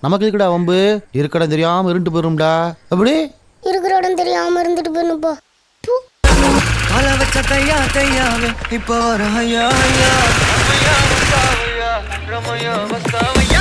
நமக்கு இருக்கடா வம்பு, இருக்கட தெரியாம இருண்டு போயிரும்டா. அப்படி இருக்கிற இடம் தெரியாம இருந்துட்டு போயிருப்பா. கால வச்ச கையா கையாவே இப்போ வர ஐயா ஐயா ரமையா வஸ்தாவையா ரமையா வஸ்தாவையா